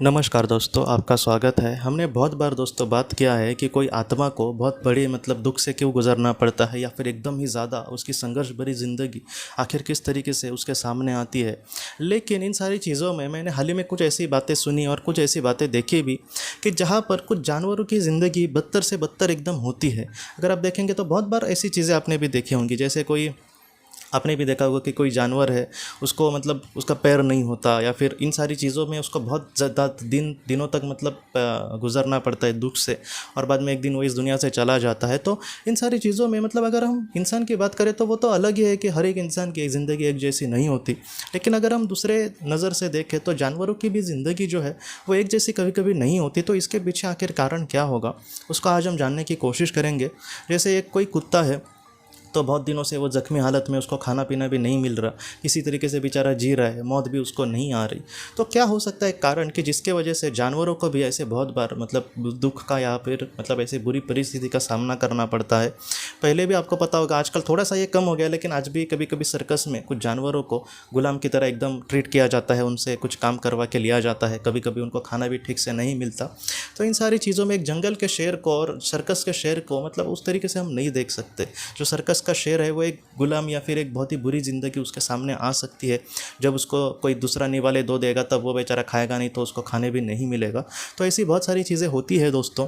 नमस्कार दोस्तों, आपका स्वागत है। हमने बहुत बार दोस्तों बात किया है कि कोई आत्मा को बहुत बड़ी दुख से क्यों गुजरना पड़ता है या फिर एकदम ही ज़्यादा उसकी संघर्ष भरी ज़िंदगी आखिर किस तरीके से उसके सामने आती है। लेकिन इन सारी चीज़ों में मैंने हाल ही में कुछ ऐसी बातें सुनी और कुछ ऐसी बातें देखी भी कि जहाँ पर कुछ जानवरों की ज़िंदगी बदतर से बदतर एकदम होती है। अगर आप देखेंगे तो बहुत बार ऐसी चीज़ें आपने भी देखी होंगी, जैसे कोई आपने भी देखा होगा कि कोई जानवर है, उसको उसका पैर नहीं होता या फिर इन सारी चीज़ों में उसको बहुत ज़्यादा दिनों तक गुजरना पड़ता है दुख से, और बाद में एक दिन वो इस दुनिया से चला जाता है। तो इन सारी चीज़ों में अगर हम इंसान की बात करें तो वो तो अलग ही है कि हर एक इंसान की ज़िंदगी एक जैसी नहीं होती। लेकिन अगर हम दूसरे नज़र से देखें तो जानवरों की भी ज़िंदगी जो है वो एक जैसी कभी कभी नहीं होती। तो इसके पीछे आखिर कारण क्या होगा, उसको आज हम जानने की कोशिश करेंगे। जैसे एक कोई कुत्ता है, तो बहुत दिनों से वो ज़ख्मी हालत में, उसको खाना पीना भी नहीं मिल रहा, किसी तरीके से बेचारा जी रहा है, मौत भी उसको नहीं आ रही। तो क्या हो सकता है कारण कि जिसके वजह से जानवरों को भी ऐसे बहुत बार दुख का या फिर ऐसे बुरी परिस्थिति का सामना करना पड़ता है। पहले भी आपको पता होगा, आजकल थोड़ा सा ये कम हो गया, लेकिन आज भी कभी कभी सर्कस में कुछ जानवरों को गुलाम की तरह एकदम ट्रीट किया जाता है, उनसे कुछ काम करवा के लिया जाता है, कभी कभी उनको खाना भी ठीक से नहीं मिलता। तो इन सारी चीज़ों में एक जंगल के शेर को और सर्कस के शेर को उस तरीके से हम नहीं देख सकते। जो सर्कस का शेर है वो एक गुलाम या फिर एक बहुत ही बुरी ज़िंदगी उसके सामने आ सकती है। जब उसको कोई दूसरा निवाले दो देगा तब वो बेचारा खाएगा नहीं, तो उसको खाने भी नहीं मिलेगा। तो ऐसी बहुत सारी चीज़ें होती है दोस्तों।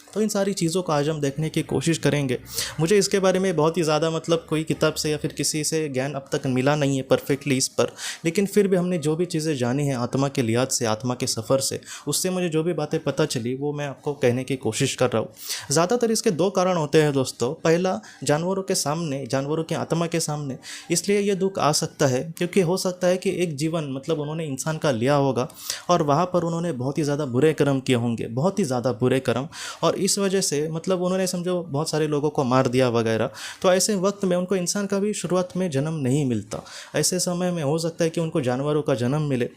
तो इन सारी चीज़ों को आज हम देखने की कोशिश करेंगे। मुझे इसके बारे में बहुत ही ज़्यादा कोई किताब से या फिर किसी से ज्ञान अब तक मिला नहीं है परफेक्टली इस पर, लेकिन फिर भी हमने जो भी चीज़ें जानी हैं आत्मा के लिहाज से, आत्मा के सफ़र से, उससे मुझे जो भी बातें पता चली वो मैं आपको कहने की कोशिश कर रहा हूँ। ज़्यादातर इसके दो कारण होते हैं दोस्तों। पहला, जानवरों के सामने, जानवरों की आत्मा के सामने इसलिए ये दुख आ सकता है क्योंकि हो सकता है कि एक जीवन उन्होंने इंसान का लिया होगा और वहाँ पर उन्होंने बहुत ही ज़्यादा बुरे कर्म किए होंगे, बहुत ही ज़्यादा बुरे कर्म, और इस वजह से उन्होंने समझो बहुत सारे लोगों को मार दिया वगैरह। तो ऐसे वक्त में उनको इंसान का भी शुरुआत में जन्म नहीं मिलता। ऐसे समय में हो सकता है कि उनको जानवरों का जन्म मिले,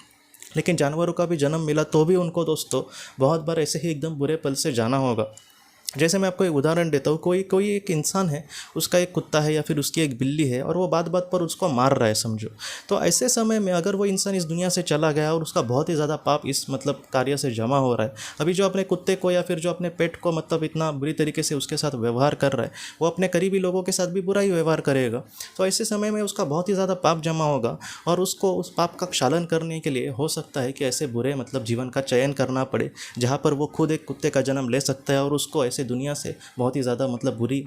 लेकिन जानवरों का भी जन्म मिला तो भी उनको दोस्तों बहुत बार ऐसे ही एकदम बुरे पल से जाना होगा। जैसे मैं आपको एक उदाहरण देता हूँ। कोई कोई एक इंसान है, उसका एक कुत्ता है या फिर उसकी एक बिल्ली है, और वो बात बात पर उसको मार रहा है समझो। तो ऐसे समय में अगर वो इंसान इस दुनिया से चला गया और उसका बहुत ही ज़्यादा पाप इस कार्य से जमा हो रहा है, अभी जो अपने कुत्ते को या फिर जो अपने पेट को इतना बुरी तरीके से उसके साथ व्यवहार कर रहा है, वो अपने करीबी लोगों के साथ भी बुरा ही व्यवहार करेगा। तो ऐसे समय में उसका बहुत ही ज़्यादा पाप जमा होगा, और उसको उस पाप का क्षालन करने के लिए हो सकता है कि ऐसे बुरे जीवन का चयन करना पड़े, जहाँ पर वो खुद एक कुत्ते का जन्म ले सकता है और उसको ऐसे दुनिया से बहुत ही ज़्यादा बुरी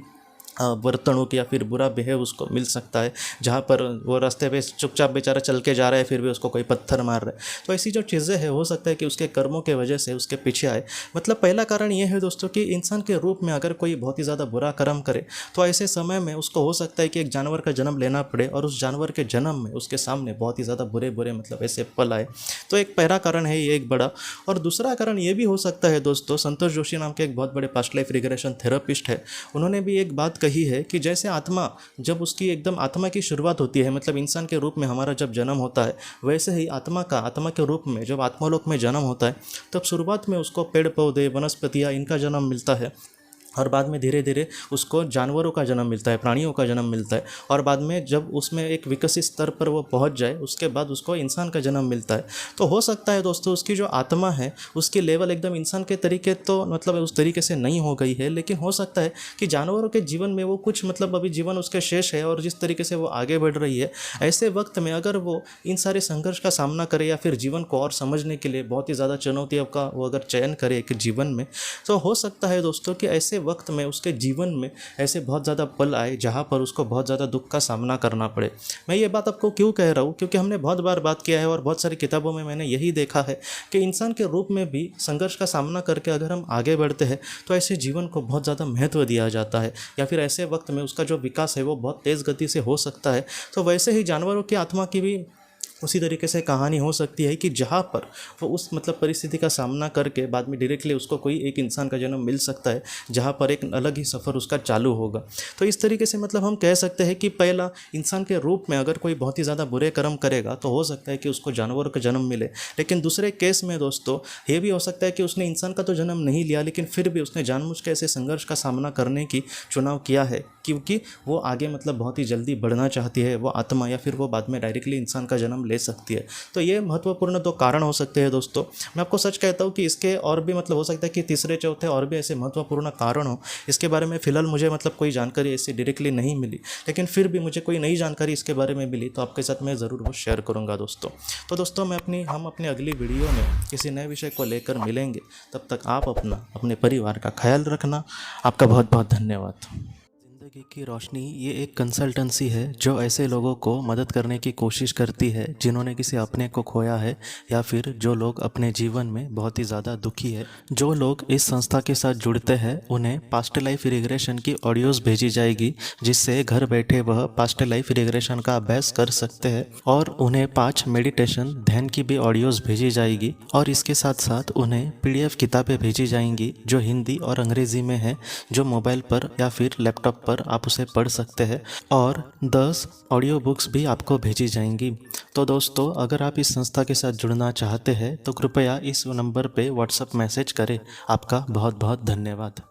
बर्तनों या फिर बुरा बिहेव उसको मिल सकता है, जहाँ पर वो रास्ते पे चुपचाप बेचारा चल के जा रहा है, फिर भी उसको कोई पत्थर मार रहा है। तो ऐसी जो चीज़ें हैं हो सकता है कि उसके कर्मों के वजह से उसके पीछे आए। पहला कारण ये है दोस्तों कि इंसान के रूप में अगर कोई बहुत ही ज़्यादा बुरा कर्म करे तो ऐसे समय में उसको हो सकता है कि एक जानवर का जन्म लेना पड़े, और उस जानवर के जन्म में उसके सामने बहुत ही ज़्यादा बुरे बुरे ऐसे पल आए। तो एक पहला कारण है ये एक बड़ा। और दूसरा कारण ये भी हो सकता है दोस्तों, संतोष जोशी नाम के एक बहुत बड़े पास्ट लाइफ रिग्रेशन थेरेपिस्ट है, उन्होंने भी एक बात कही है कि जैसे आत्मा, जब उसकी एकदम आत्मा की शुरुआत होती है, इंसान के रूप में हमारा जब जन्म होता है, वैसे ही आत्मा के रूप में जब आत्मालोक में जन्म होता है, तब शुरुआत में उसको पेड़ पौधे, वनस्पतियाँ, इनका जन्म मिलता है, और बाद में धीरे धीरे उसको जानवरों का जन्म मिलता है, प्राणियों का जन्म मिलता है, और बाद में जब उसमें एक विकसित स्तर पर वो पहुंच जाए उसके बाद उसको इंसान का जन्म मिलता है। तो हो सकता है दोस्तों उसकी जो आत्मा है उसकी लेवल एकदम इंसान के तरीके तो उस तरीके से नहीं हो गई है, लेकिन हो सकता है कि जानवरों के जीवन में वो कुछ अभी जीवन उसके शेष है, और जिस तरीके से वो आगे बढ़ रही है, ऐसे वक्त में अगर वो इन सारे संघर्ष का सामना करे या फिर जीवन को और समझने के लिए बहुत ही ज़्यादा चुनौतियों का वो अगर चयन करे एक जीवन में, तो हो सकता है दोस्तों कि ऐसे वक्त में उसके जीवन में ऐसे बहुत ज़्यादा पल आए जहाँ पर उसको बहुत ज़्यादा दुख का सामना करना पड़े। मैं ये बात आपको क्यों कह रहा हूँ, क्योंकि हमने बहुत बार बात किया है और बहुत सारी किताबों में मैंने यही देखा है कि इंसान के रूप में भी संघर्ष का सामना करके अगर हम आगे बढ़ते हैं तो ऐसे जीवन को बहुत ज़्यादा महत्व दिया जाता है, या फिर ऐसे वक्त में उसका जो विकास है वो बहुत तेज़ गति से हो सकता है। तो वैसे ही जानवरों की आत्मा की भी उसी तरीके से कहानी हो सकती है कि जहाँ पर वो उस परिस्थिति का सामना करके बाद में डायरेक्टली उसको कोई एक इंसान का जन्म मिल सकता है, जहाँ पर एक अलग ही सफ़र उसका चालू होगा। तो इस तरीके से हम कह सकते हैं कि पहला, इंसान के रूप में अगर कोई बहुत ही ज़्यादा बुरे कर्म करेगा तो हो सकता है कि उसको जानवर का जन्म मिले। लेकिन दूसरे केस में दोस्तों ये भी हो सकता है कि उसने इंसान का तो जन्म नहीं लिया, लेकिन फिर भी उसने जानबूझ के ऐसे संघर्ष का सामना करने की चुनाव किया है, क्योंकि वो आगे बहुत ही जल्दी बढ़ना चाहती है वो आत्मा, या फिर वो बाद में डायरेक्टली इंसान का जन्म ले सकती है। तो ये महत्वपूर्ण 2 कारण हो सकते हैं दोस्तों। मैं आपको सच कहता हूँ कि इसके और भी मतलब हो सकता है कि तीसरे चौथे और भी ऐसे महत्वपूर्ण कारण हो। इसके बारे में फ़िलहाल मुझे मतलब कोई जानकारी ऐसी डायरेक्टली नहीं मिली, लेकिन फिर भी मुझे कोई नई जानकारी इसके बारे में मिली तो आपके साथ मैं ज़रूर वो शेयर करूँगा दोस्तों। तो दोस्तों हम अपनी अगली वीडियो में किसी नए विषय को लेकर मिलेंगे। तब तक आप अपना अपने परिवार का ख्याल रखना। आपका बहुत बहुत धन्यवाद। ज़िंदगी की रोशनी ये एक कंसल्टेंसी है जो ऐसे लोगों को मदद करने की कोशिश करती है जिन्होंने किसी अपने को खोया है या फिर जो लोग अपने जीवन में बहुत ही ज़्यादा दुखी है। जो लोग इस संस्था के साथ जुड़ते हैं उन्हें पास्ट लाइफ रिग्रेशन की ऑडियोज़ भेजी जाएगी, जिससे घर बैठे वह पास्ट लाइफ रिग्रेशन का अभ्यास कर सकते हैं। और उन्हें 5 मेडिटेशन ध्यान की भी ऑडियोज़ भेजी जाएगी और इसके साथ साथ उन्हें PDF किताबें भेजी जाएंगी जो हिंदी और अंग्रेज़ी में है, जो मोबाइल पर या फिर लैपटॉप पर आप उसे पढ़ सकते हैं। और 10 ऑडियो बुक्स भी आपको भेजी जाएंगी। तो दोस्तों, अगर आप इस संस्था के साथ जुड़ना चाहते हैं तो कृपया इस नंबर पे व्हाट्सएप मैसेज करें। आपका बहुत बहुत धन्यवाद।